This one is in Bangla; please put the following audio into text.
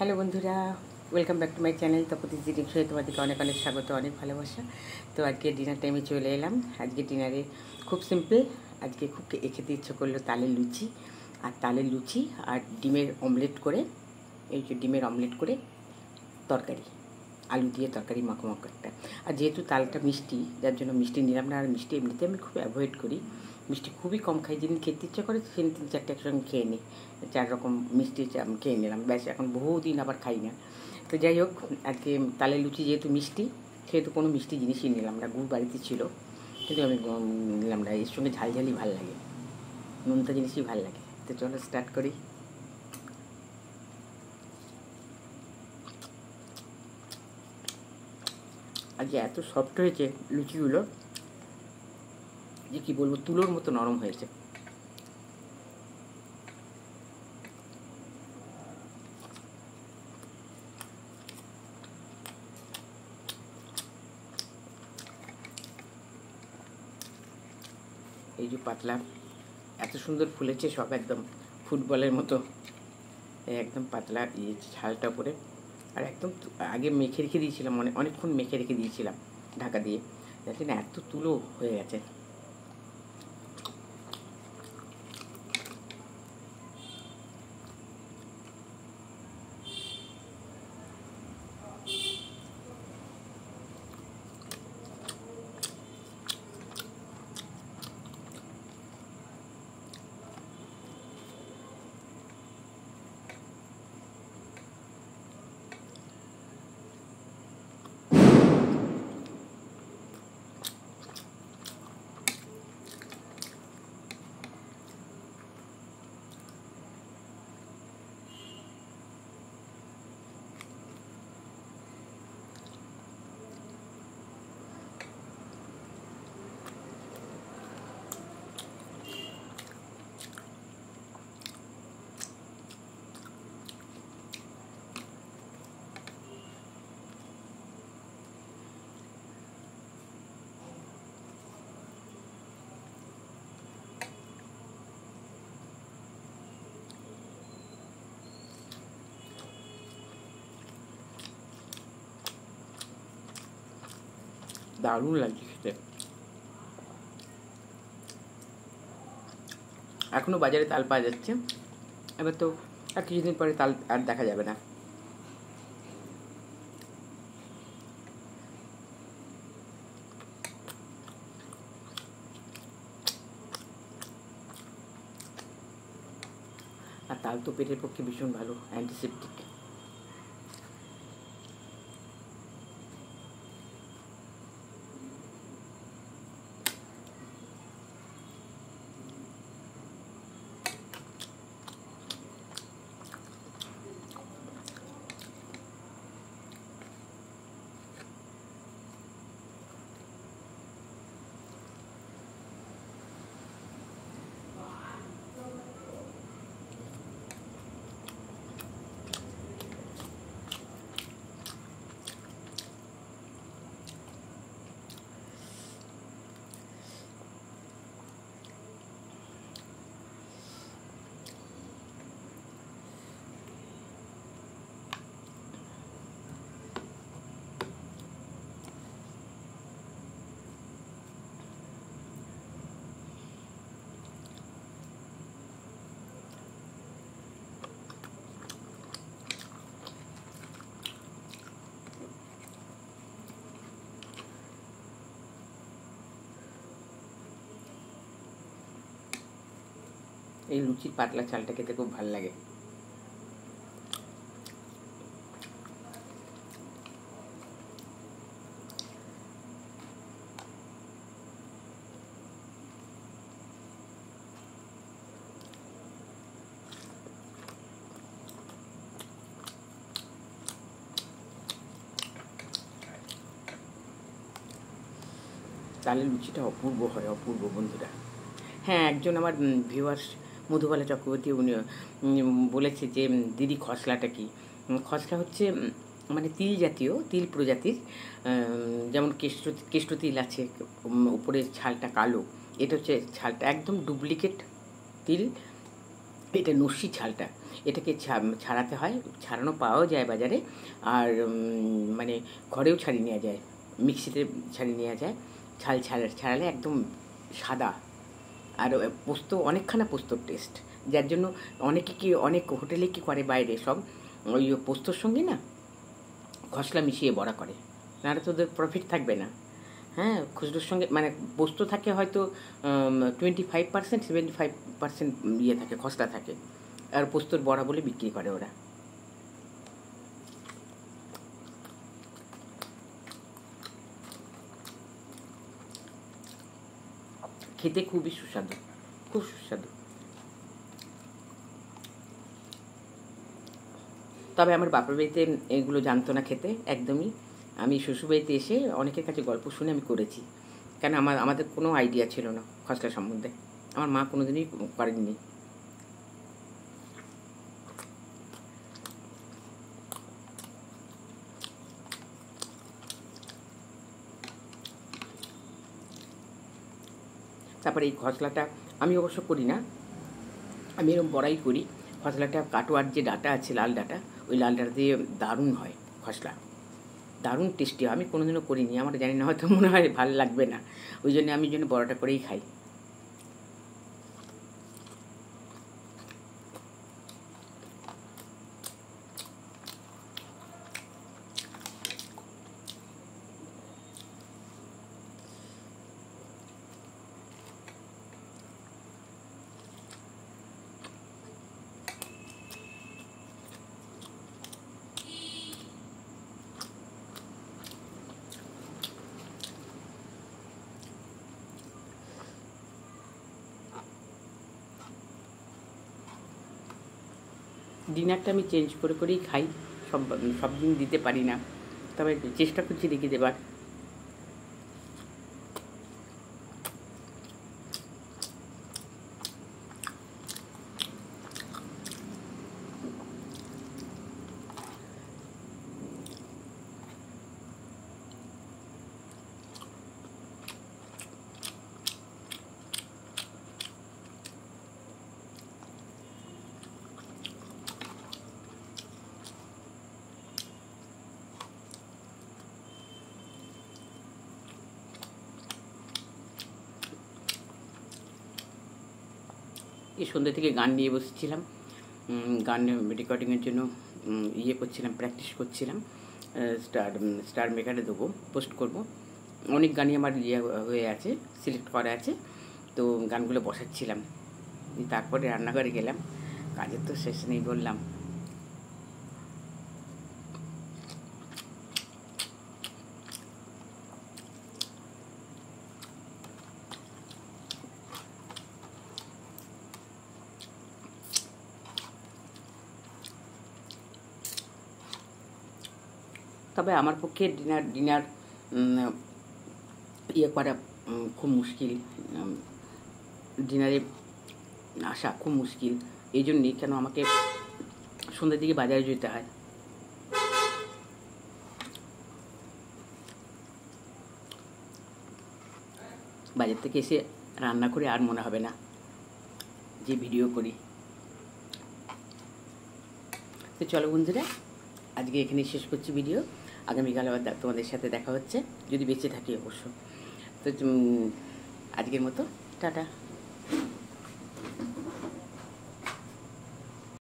হ্যালো বন্ধুরা, welcome back to my channel তপতিস জি টিপসে তোমাদেরকে অনেক অনেক স্বাগত, অনেক ভালোবাসা। তো আজকে ডিনার টাইমে চলে এলাম। আজকে ডিনারে খুব সিম্পল, আজকে খুব খেতে ইচ্ছে করলো তালের লুচি আর ডিমের অমলেট করে, এই যে ডিমের অমলেট করে তরকারি, আলু দিয়ে তরকারি মাখো একটা। আর যেহেতু তালটা মিষ্টি, যার জন্য মিষ্টি নিলাম না। আর মিষ্টি এমনিতে আমি খুব অ্যাভয়েড করি, মিষ্টি খুবই কম খাই। যেদিন খেতে ইচ্ছা করে সেদিন 3-4টা একসঙ্গে খেয়ে নিই, 4 রকম মিষ্টি খেয়ে নিলাম, ব্যাস। এখন বহুদিন আবার খাই না। তো যাই হোক, আজকে তালের লুচি যেহেতু মিষ্টি, সেহেতু কোনো মিষ্টি জিনিসই নিলাম না। গুড় বাড়িতে ছিল কিন্তু আমি নিলাম না, এর সঙ্গে ঝালঝালি ভাল লাগে, নোনতা জিনিসই ভাল লাগে। তো চলো স্টার্ট করি। আজকে এত সফট হয়েছে লুচিগুলো যে কী বলবো, তুলোর মতো নরম হয়েছে। এই যে পাতলা, এত সুন্দর ফুলেছে সব, একদম ফুটবলের মতো, একদম পাতলা ছালটা উপরে। আর একদম আগে মেখে রেখে দিয়েছিলাম, অনেকক্ষণ মেখে রেখে দিয়েছিলাম ঢাকা দিয়ে, যাতে না এত তুলো হয়ে গেছে। দারুণ লাগছে খেতে। এখনও বাজারে তাল পাওয়া যাচ্ছে, এবার তো আর কিছুদিন পরে তাল আর দেখা যাবে না। আর তাল তো পেটের পক্ষে ভীষণ ভালো, অ্যান্টিসেপটিক। এই লুচির পাতলা চালটা খেতে খুব ভালো লাগে। তালের লুচিটা অপূর্ব হয়, অপূর্ব বন্ধুরা। হ্যাঁ, একজন আমার ভিউয়ার্স মধুবালা চক্রবর্তী, উনি বলেছে যে দিদি খসলাটা কি। খসলা হচ্ছে মানে তিল জাতীয়, তিল প্রজাতির, যেমন কেষ্ট তিল আছে, উপরের ছালটা কালো, এটা হচ্ছে ছালটা একদম ডুপ্লিকেট তিল, এটা নস্যি ছালটা, এটাকে ছাড়াতে হয়, ছাড়ানো পাওয়াও যায় বাজারে, আর মানে ঘরেও ছাড়িয়ে নেওয়া যায়, মিক্সিতে ছাড়িয়ে নেওয়া যায়। ছাড়ালে একদম সাদা, আর পোস্ত অনেকখানা পোস্তর টেস্ট, যার জন্য অনেক হোটেলে কি করে বাইরে সব ওই পোস্তর সঙ্গে না খসলা মিশিয়ে বড়া করে, নাহলে তো ওদের প্রফিট থাকবে না। হ্যাঁ, খুচরোর সঙ্গে মানে পোস্ত থাকে হয়তো 25%, 75% ইয়ে থাকে, খসলা থাকে, আর পোস্তর বড়া বলে বিক্রি করে ওরা। খেতে খুবই সুস্বাদু, খুব সুস্বাদু। তবে আমার বাপের বাড়িতে এগুলো জানতো না খেতে একদমই। আমি শ্বশুরবাড়িতে এসে অনেকের কাছে গল্প শুনে আমি করেছি, কেন আমাদের কোনো আইডিয়া ছিল না খসলা সম্বন্ধে, আমার মা কোনোদিনই করেননি। তারপরে এই খসলাটা আমি অবশ্য করি না, আমি এরকম বড়াই করি। খসলাটা কাটোয়ার যে ডাটা আছে, লাল ডাটা, ওই লাল ডাটা দিয়ে দারুণ হয় খসলা, দারুণ টেস্টি হয়। আমি কোনোদিনও করিনি, আমার জানি না, হয়তো মনে হয় ভালো লাগবে না, ওই জন্য আমি বড়াটা করেই খাই। ডিনারটা আমি চেঞ্জ করেই খাই, সব দিন দিতে পারি না, তবে চেষ্টা করছি রেখে দেবার। এই সন্ধ্যে থেকে গান নিয়ে বসেছিলাম, গান রেকর্ডিংয়ের জন্য ইয়ে করছিলাম, প্র্যাকটিস করছিলাম। স্টার মেকারে দেবো, পোস্ট করব। অনেক গানই আমার ইয়ে হয়ে আছে, সিলেক্ট করা আছে, তো গানগুলো বসাচ্ছিলাম। তারপরে রান্নাঘরে গেলাম, কাজের তো শেষ নেই বললাম। তবে আমার পক্ষে ডিনার ইয়ে করা খুব মুশকিল, ডিনারে আসা খুব মুশকিল। এই জন্যই কেন আমাকে সন্ধ্যের দিকে বাজারে যেতে হয়। বাজার থেকে এসে রান্না করে আর মনে হবে না যে ভিডিও করি। তো চলো বন্ধুরা, আজকে এখানেই শেষ করছি ভিডিও। আগামীকাল আবার তোমাদের সাথে দেখা হচ্ছে, যদি বেঁচে থাকি অবশ্য। তো আজকের মতো টাটা।